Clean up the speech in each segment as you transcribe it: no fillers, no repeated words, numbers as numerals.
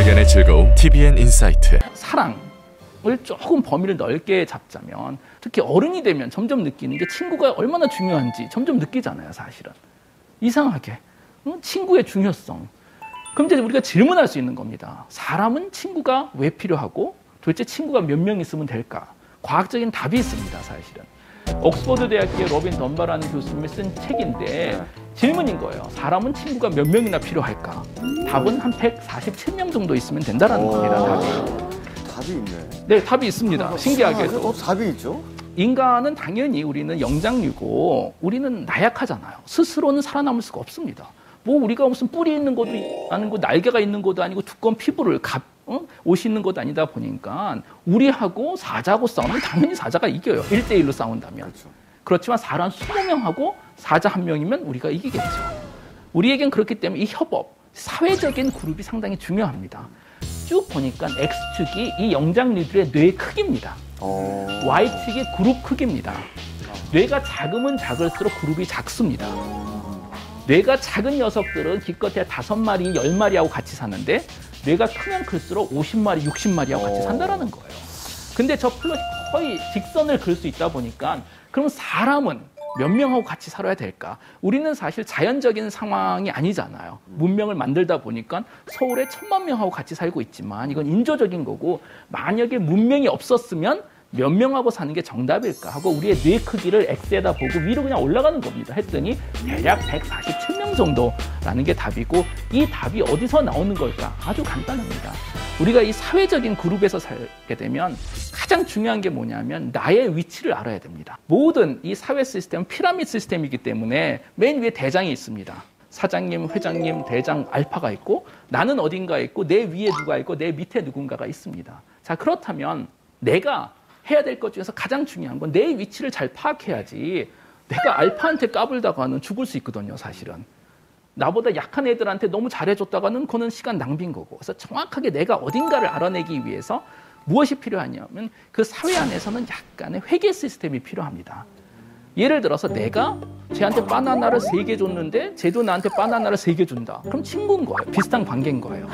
시각연의 즐거움 TVN 인사이트. 사랑을 조금 범위를 넓게 잡자면 특히 어른이 되면 점점 느끼는 게 친구가 얼마나 중요한지 점점 느끼잖아요, 사실은. 이상하게 친구의 중요성. 그럼 이제 우리가 질문할 수 있는 겁니다. 사람은 친구가 왜 필요하고 도대체 친구가 몇 명 있으면 될까? 과학적인 답이 있습니다, 사실은. 옥스퍼드 대학교의 로빈 덤바라는 교수님이 쓴 책인데 질문인 거예요. 사람은 친구가 몇 명이나 필요할까? 답은 한 147명 정도 있으면 된다는 겁니다, 답이. 답이 있네. 네, 답이 있습니다. 신기하게도. 답이 있죠? 인간은 당연히 우리는 영장류고 우리는 나약하잖아요. 스스로는 살아남을 수가 없습니다. 뭐 우리가 무슨 뿔이 있는 것도 아니고 날개가 있는 것도 아니고 두꺼운 피부를 옷이 있는 것도 아니다 보니까 우리하고 사자하고 싸우면 당연히 사자가 이겨요. 1대1로 싸운다면. 그렇죠. 그렇지만 사람 20명하고 사자 1명이면 우리가 이기겠죠. 우리에겐 그렇기 때문에 이 협업, 사회적인 그룹이 상당히 중요합니다. 쭉 보니까 X축이 이 영장류들의 뇌 크기입니다. Y축이 그룹 크기입니다. 뇌가 작으면 작을수록 그룹이 작습니다. 뇌가 작은 녀석들은 기껏해야 5마리, 10마리하고 같이 사는데 뇌가 크면 클수록 50마리, 60마리하고 같이 산다는 거예요. 근데 저 플롯이 거의 직선을 그을 수 있다 보니까 그럼 사람은 몇 명하고 같이 살아야 될까? 우리는 사실 자연적인 상황이 아니잖아요. 문명을 만들다 보니까 서울에 1000만 명하고 같이 살고 있지만 이건 인조적인 거고 만약에 문명이 없었으면 몇 명하고 사는 게 정답일까 하고 우리의 뇌 크기를 X에다 보고 위로 그냥 올라가는 겁니다. 했더니 대략 147명 정도라는 게 답이고 이 답이 어디서 나오는 걸까? 아주 간단합니다. 우리가 이 사회적인 그룹에서 살게 되면 가장 중요한 게 뭐냐면 나의 위치를 알아야 됩니다. 모든 이 사회 시스템은 피라미드 시스템이기 때문에 맨 위에 대장이 있습니다. 사장님, 회장님, 대장, 알파가 있고 나는 어딘가에 있고 내 위에 누가 있고 내 밑에 누군가가 있습니다. 자, 그렇다면 내가 해야 될 것 중에서 가장 중요한 건 내 위치를 잘 파악해야지 내가 알파한테 까불다가는 죽을 수 있거든요, 사실은. 나보다 약한 애들한테 너무 잘해줬다가는 그거는 시간 낭비인 거고. 그래서 정확하게 내가 어딘가를 알아내기 위해서 무엇이 필요하냐면 그 사회 안에서는 약간의 회계 시스템이 필요합니다. 예를 들어서 내가 쟤한테 바나나를 3개 줬는데 쟤도 나한테 바나나를 3개 준다. 그럼 친구인 거예요. 비슷한 관계인 거예요.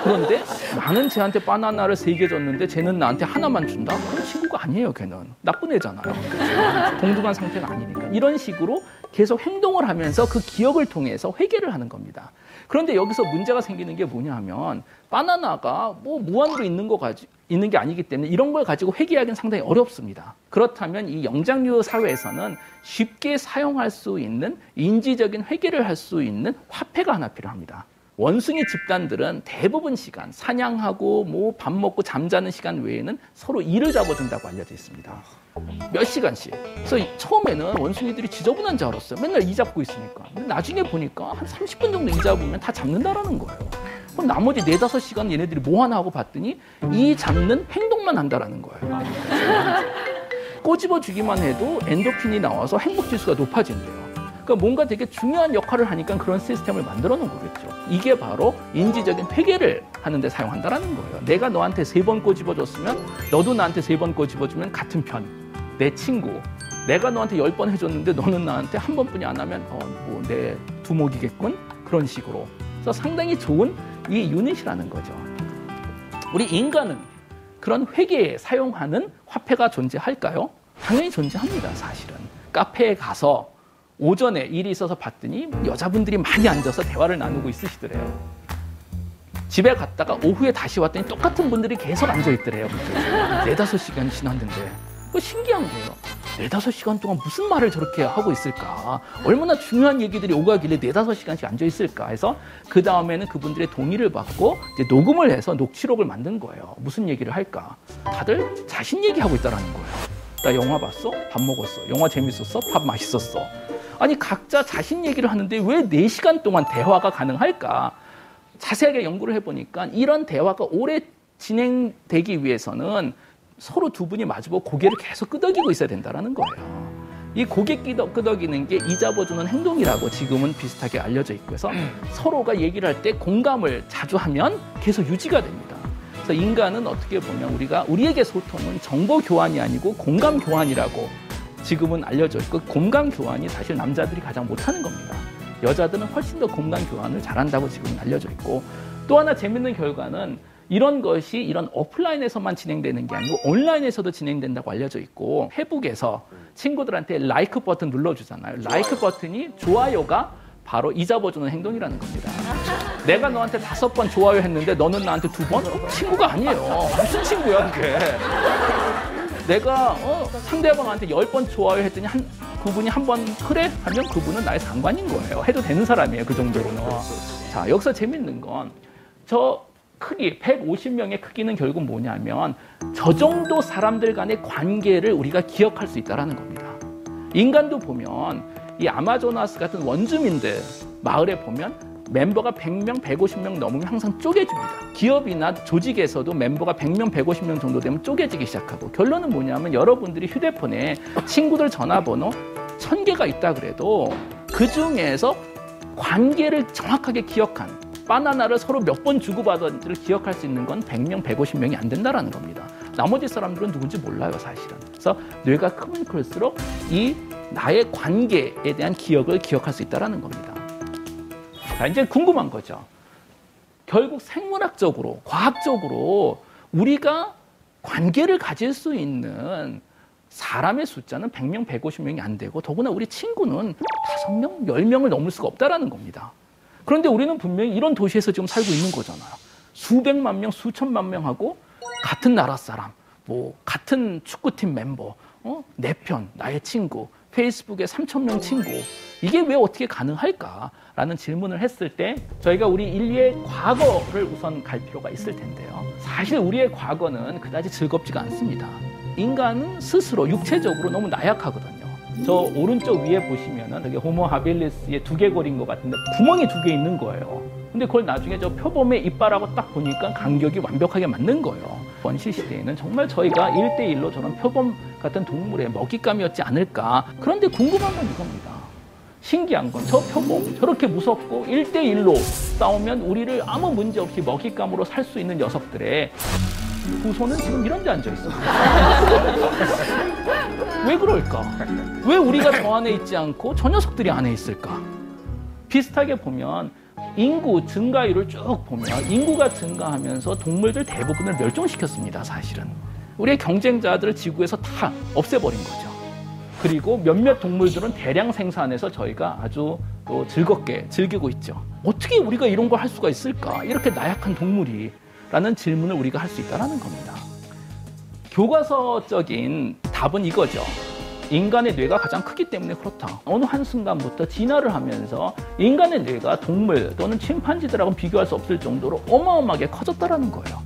그런데 나는 쟤한테 바나나를 3개 줬는데 쟤는 나한테 하나만 준다? 그럼 친구가 아니에요, 걔는. 나쁜 애잖아요. 동등한 상태가 아니니까. 이런 식으로 계속 행동을 하면서 그 기억을 통해서 회계를 하는 겁니다. 그런데 여기서 문제가 생기는 게 뭐냐 하면 바나나가 뭐 무한으로 있는 게 아니기 때문에 이런 걸 가지고 회계하기는 상당히 어렵습니다. 그렇다면 이 영장류 사회에서는 쉽게 사용할 수 있는 인지적인 회계를 할 수 있는 화폐가 하나 필요합니다. 원숭이 집단들은 대부분 시간 사냥하고 뭐 밥 먹고 잠자는 시간 외에는 서로 이를 잡아준다고 알려져 있습니다. 몇 시간씩. 그래서 처음에는 원숭이들이 지저분한 줄 알았어요. 맨날 이 잡고 있으니까. 근데 나중에 보니까 한 30분 정도 이 잡으면 다 잡는다라는 거예요. 그럼 나머지 4-5시간 얘네들이 뭐 하나 하고 봤더니 이 잡는 행동만 한다라는 거예요. 꼬집어주기만 해도 엔도핀이 나와서 행복지수가 높아진대요. 그러니까 뭔가 되게 중요한 역할을 하니까 그런 시스템을 만들어 놓은 거겠죠. 이게 바로 인지적인 회계를 하는데 사용한다라는 거예요. 내가 너한테 3번 꼬집어줬으면 너도 나한테 3번 꼬집어주면 같은 편. 내 친구. 내가 너한테 10번 해줬는데 너는 나한테 한 번뿐이 안 하면 뭐 내 두목이겠군? 그런 식으로. 그래서 상당히 좋은 이 유닛이라는 거죠. 우리 인간은 그런 회계에 사용하는 화폐가 존재할까요? 당연히 존재합니다, 사실은. 카페에 가서 오전에 일이 있어서 봤더니 여자분들이 많이 앉아서 대화를 나누고 있으시더래요. 집에 갔다가 오후에 다시 왔더니 똑같은 분들이 계속 앉아있더래요. 4-5시간이 지났는데. 그거 신기한 거예요. 4-5시간 동안 무슨 말을 저렇게 하고 있을까? 얼마나 중요한 얘기들이 오가길래 4-5시간씩 앉아있을까 해서 그 다음에는 그분들의 동의를 받고 이제 녹음을 해서 녹취록을 만든 거예요. 무슨 얘기를 할까? 다들 자신 얘기하고 있다는 거예요. 나 영화 봤어? 밥 먹었어. 영화 재밌었어? 밥 맛있었어. 아니 각자 자신 얘기를 하는데 왜 4시간 동안 대화가 가능할까? 자세하게 연구를 해보니까 이런 대화가 오래 진행되기 위해서는 서로 두 분이 마주보고 고개를 계속 끄덕이고 있어야 된다는 거예요. 이 고개 끄덕이는 게 이 잡아주는 행동이라고 지금은 비슷하게 알려져 있고 해서 서로가 얘기를 할 때 공감을 자주 하면 계속 유지가 됩니다. 그래서 인간은 어떻게 보면 우리에게 소통은 정보 교환이 아니고 공감 교환이라고 지금은 알려져 있고 공감 교환이 사실 남자들이 가장 못하는 겁니다. 여자들은 훨씬 더 공감 교환을 잘한다고 지금은 알려져 있고 또 하나 재밌는 결과는 이런 것이 이런 오프라인에서만 진행되는 게 아니고 온라인에서도 진행된다고 알려져 있고 페북에서 친구들한테 라이크 버튼 눌러주잖아요. 라이크 버튼이 좋아요가 바로 이잡아주는 행동이라는 겁니다. 내가 너한테 5번 좋아요 했는데 너는 나한테 2번? 친구가 아니에요. 무슨 친구야 그게. 내가 상대방한테 10번 좋아요 했더니 그분이 한 번 그래? 하면 그분은 나의 상관인 거예요. 해도 되는 사람이에요. 그 정도로는. 자, 여기서 재밌는 건 저 크기 150명의 크기는 결국 뭐냐면 저 정도 사람들 간의 관계를 우리가 기억할 수 있다는 겁니다. 인간도 보면 이 아마조나스 같은 원주민들 마을에 보면 멤버가 100명, 150명 넘으면 항상 쪼개집니다. 기업이나 조직에서도 멤버가 100명, 150명 정도 되면 쪼개지기 시작하고 결론은 뭐냐면 여러분들이 휴대폰에 친구들 전화번호 1000개가 있다 그래도 그중에서 관계를 정확하게 기억한 바나나를 서로 몇 번 주고받았는지를 기억할 수 있는 건 100명, 150명이 안 된다는 겁니다. 나머지 사람들은 누군지 몰라요, 사실은. 그래서 뇌가 크면 클수록 이 나의 관계에 대한 기억을 기억할 수 있다는 겁니다. 자, 이제 궁금한 거죠. 결국 생물학적으로, 과학적으로 우리가 관계를 가질 수 있는 사람의 숫자는 100명, 150명이 안 되고 더구나 우리 친구는 5명, 10명을 넘을 수가 없다는 겁니다. 그런데 우리는 분명히 이런 도시에서 지금 살고 있는 거잖아요. 수백만 명, 수천만 명하고 같은 나라 사람, 뭐 같은 축구팀 멤버, 내 편, 나의 친구, 페이스북에 3,000명 친구, 이게 왜 어떻게 가능할까라는 질문을 했을 때 저희가 우리 인류의 과거를 우선 갈 필요가 있을 텐데요. 사실 우리의 과거는 그다지 즐겁지가 않습니다. 인간은 스스로 육체적으로 너무 나약하거든요. 저 오른쪽 위에 보시면은 되게 호모 하빌리스의 두개골인 것 같은데 구멍이 2개 있는 거예요. 근데 그걸 나중에 저 표범의 이빨하고 딱 보니까 간격이 완벽하게 맞는 거예요. 원시 시대에는 정말 저희가 1대1로 저런 표범 같은 동물의 먹잇감이었지 않을까. 그런데 궁금한 건 이겁니다. 신기한 건 저 표범 저렇게 무섭고 1대1로 싸우면 우리를 아무 문제 없이 먹잇감으로 살 수 있는 녀석들의 후손은 지금 이런 데 앉아 있습니다. 왜 그럴까? 왜 우리가 저 안에 있지 않고 저 녀석들이 안에 있을까? 비슷하게 보면 인구 증가율을 쭉 보면 인구가 증가하면서 동물들 대부분을 멸종시켰습니다, 사실은. 우리의 경쟁자들을 지구에서 다 없애버린 거죠. 그리고 몇몇 동물들은 대량 생산해서 저희가 아주 또 즐겁게 즐기고 있죠. 어떻게 우리가 이런 걸 할 수가 있을까? 이렇게 나약한 동물이 라는 질문을 우리가 할 수 있다는 겁니다. 교과서적인 답은 이거죠. 인간의 뇌가 가장 크기 때문에 그렇다. 어느 한순간부터 진화를 하면서 인간의 뇌가 동물 또는 침판지들하고는 비교할 수 없을 정도로 어마어마하게 커졌다는 거예요.